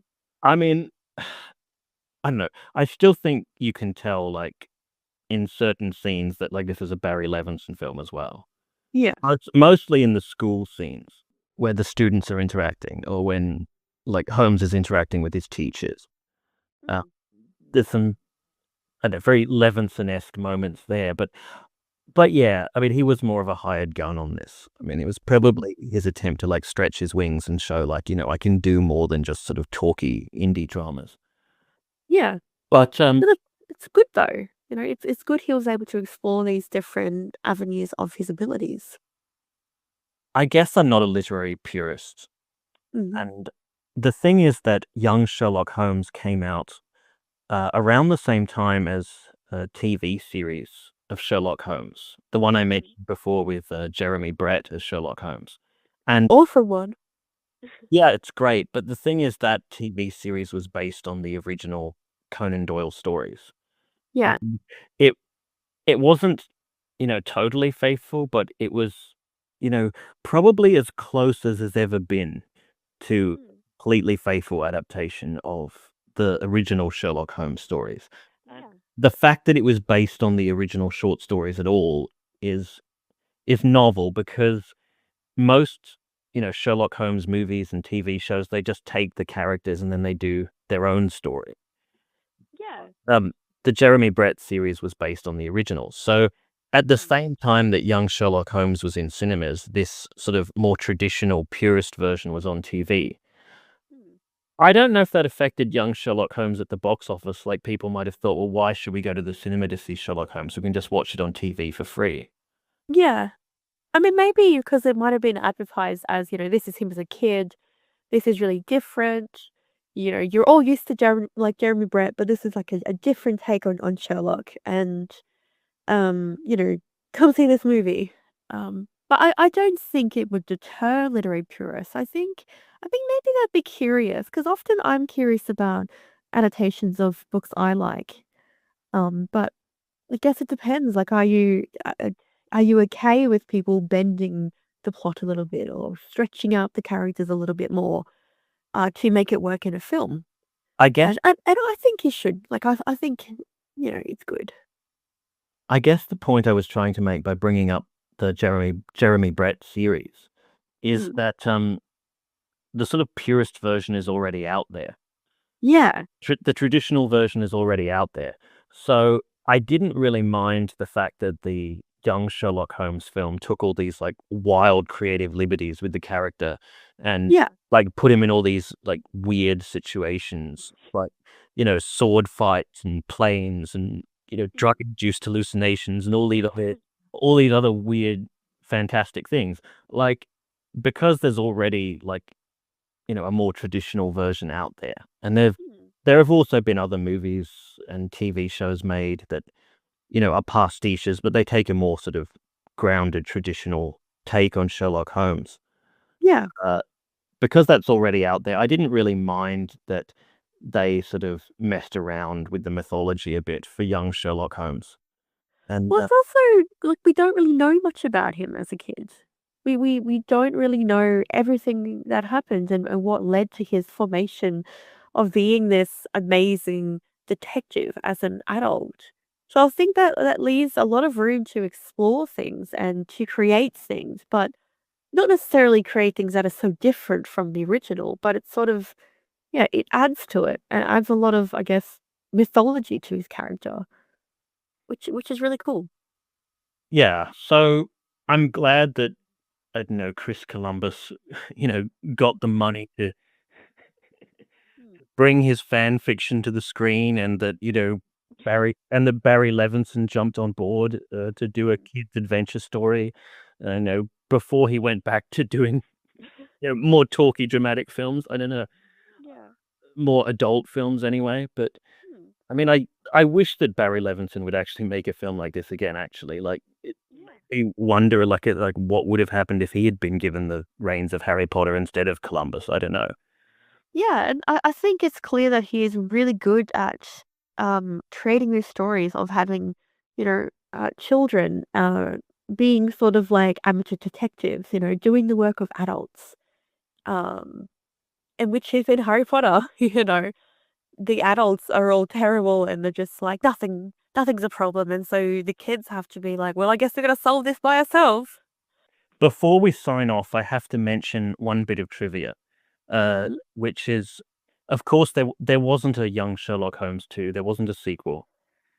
I mean, I don't know, I still think you can tell, like, in certain scenes that, like, this is a Barry Levinson film as well. yeah. Mostly in the school scenes where the students are interacting or when, like, Holmes is interacting with his teachers. Uh, Mm. there's some, I don't know, very Levinson-esque moments there, but yeah, I mean, he was more of a hired gun on this. I mean, it was Mm. probably his attempt to, like, stretch his wings and show, like, I can do more than just sort of talky indie dramas. Yeah. But, But it's good though. It's good he was able to explore these different avenues of his abilities. I guess I'm not a literary purist, Mm. and the thing is that young Sherlock Holmes came out around the same time as a TV series of Sherlock Holmes, the one I Mm. mentioned before with Jeremy Brett as Sherlock Holmes. And All for one. yeah, it's great, but the thing is that TV series was based on the original Conan Doyle stories. Yeah. And it it wasn't, totally faithful, but it was, you know, probably as close as has ever been to Mm. completely faithful adaptation of the original Sherlock Holmes stories. And Yeah. the fact that it was based on the original short stories at all is is novel because most, Sherlock Holmes movies and TV shows, they just take the characters and then they do their own story. Yeah. Um, the Jeremy Brett series was based on the original. So at the Mm. same time that young Sherlock Holmes was in cinemas, this sort of more traditional purist version was on TV. Mm. I don't know if that affected young Sherlock Holmes at the box office, like, people might have thought, "Well, why should we go to the cinema to see Sherlock Holmes? We can just watch it on TV for free." Yeah. I mean, maybe because it might have been advertised as, this is him as a kid. This is really different. You're all used to Jeremy Brett, but this is like a different take on Sherlock. And you know, come see this movie. But I don't think it would deter literary purists. I think maybe they'd be curious because often I'm curious about adaptations of books I like. But I guess it depends. Like, are you okay with people bending the plot a little bit or stretching out the characters a little bit more to make it work in a film? I guess And I think you should. Like, I think it's good. I guess the point I was trying to make by bringing up the Jeremy Brett series is Mm. that, the sort of purist version is already out there. Yeah. The traditional version is already out there. So I didn't really mind the fact that the young Sherlock Holmes film took all these, like, wild creative liberties with the character and, Yeah. like, put him in all these, like, weird situations, like, sword fights and planes and, Mm. drug-induced hallucinations and all these other weird, fantastic things. Like, because there's already, like, a more traditional version out there. And Mm. there have also been other movies and TV shows made that, are pastiches, but they take a more sort of grounded, traditional take on Sherlock Holmes. Yeah. Uh, because that's already out there, I didn't really mind that they sort of messed around with the mythology a bit for young Sherlock Holmes. And Well, it's also like we don't really know much about him as a kid. we don't really know everything that happened and what led to his formation of being this amazing detective as an adult. So I think that that leaves a lot of room to explore things and to create things, but not necessarily create things that are so different from the original, but it's sort of, yeah, it adds to it and adds a lot of, I guess, mythology to his character, which is really cool. Yeah, so I'm glad that, I don't know, Chris Columbus, got the money to Mm, bring his fan fiction to the screen, and that, Barry Levinson jumped on board, to do a mm, kid's adventure story, before he went back to doing, more talky dramatic films. I don't know, yeah. more adult films anyway, but, Mm, I mean, I wish that Barry Levinson would actually make a film like this again, actually, like, it yeah. made me wonder, like, what would have happened if he had been given the reins of Harry Potter instead of Columbus. I don't know. Yeah, and I think it's clear that he is really good at creating these stories of having, children being sort of like amateur detectives, doing the work of adults. Um, in which if in Harry Potter, the adults are all terrible and they're just like nothing's a problem, and so the kids have to be like, well, I guess they're gonna solve this by ourselves. Before we sign off, I have to mention one bit of trivia, Hmm. which is, of course, there wasn't a Young Sherlock Holmes 2, there wasn't a sequel,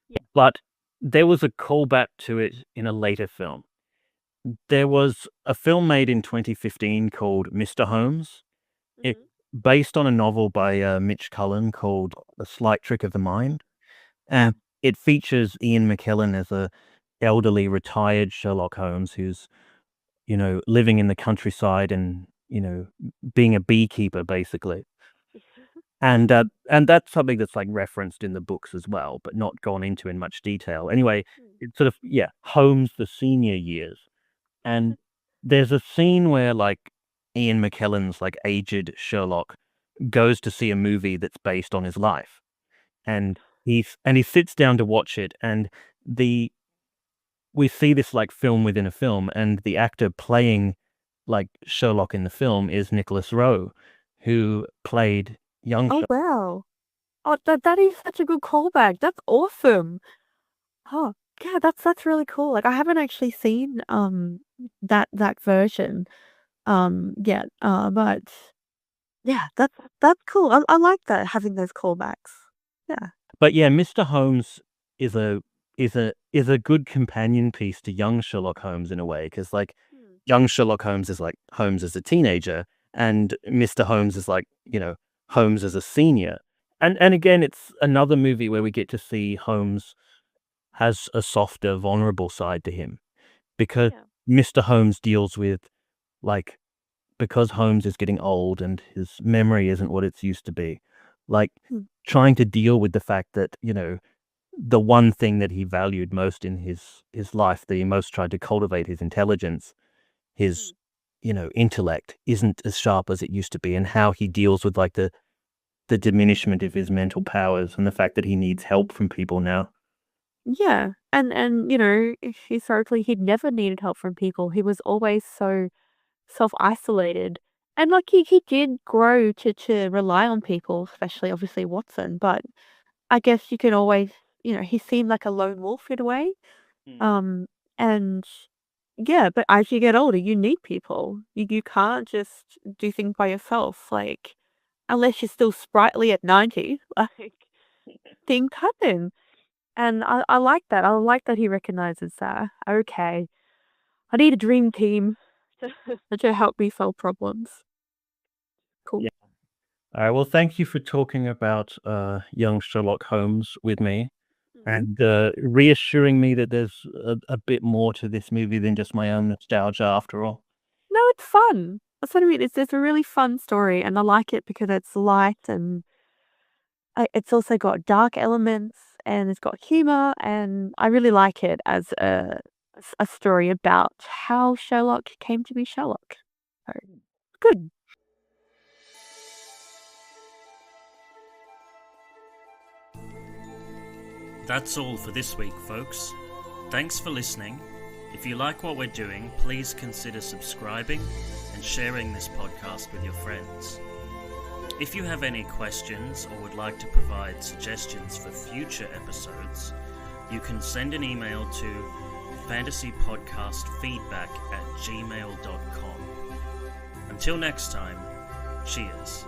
Yeah. but there was a callback to it in a later film. There was a film made in 2015 called Mr. Holmes. It Hmm. based on a novel by, Mitch Cullen called A Slight Trick of the Mind, and it features Ian McKellen as a elderly retired Sherlock Holmes who's, living in the countryside and, being a beekeeper, basically. And that's something that's, like, referenced in the books as well, but not gone into in much detail. Anyway, it's sort of, yeah, Holmes' the senior years, and there's a scene where, like, Ian McKellen's, like, aged Sherlock goes to see a movie that's based on his life, and he sits down to watch it, and the we see this, like, film within a film, and the actor playing, like, Sherlock in the film is Nicholas Rowe, who played young Oh Sherlock. wow. Oh, that is such a good callback. That's awesome. Oh, yeah, that's really cool. Like I haven't actually seen that version yet. But yeah, that's cool. I like that having those callbacks. Yeah. But yeah, Mr. Holmes is a good companion piece to young Sherlock Holmes in a way, because, like, Hmm. young Sherlock Holmes is like Holmes as a teenager, and Mr. Holmes is like, Holmes as a senior. And again, it's another movie where we get to see Holmes has a softer, vulnerable side to him, because Yeah. Mr. Holmes deals with, like, because Holmes is getting old and his memory isn't what it's used to be, like, Hmm. trying to deal with the fact that, the one thing that he valued most in his life, that he most tried to cultivate, his intelligence, Hmm. his, intellect, isn't as sharp as it used to be, and how he deals with, like, the diminishment of his mental powers and the fact that he needs help from people now. Yeah. And historically he'd never needed help from people. He was always so self-isolated. And like he did grow to rely on people, especially obviously Watson, but I guess you can always, he seemed like a lone wolf in a way. Mm. Um, and yeah, but as you get older, you need people. You can't just do things by yourself, like unless you're still sprightly at 90, like things happen. And I like that. I like that he recognizes that. Okay, I need a dream team to help me solve problems. Cool. Yeah. Alright, well, thank you for talking about, young Sherlock Holmes with me, Mhm. and, reassuring me that there's a bit more to this movie than just my own nostalgia after all. No, it's fun. That's what I mean. It's a really fun story, and I like it because it's light and it's also got dark elements and it's got humor, and I really like it as a story about how Sherlock came to be Sherlock. So, good. That's all for this week, folks. Thanks for listening. If you like what we're doing, please consider subscribing and sharing this podcast with your friends. If you have any questions or would like to provide suggestions for future episodes, you can send an email to fantasypodcastfeedback@gmail.com. Until next time, cheers.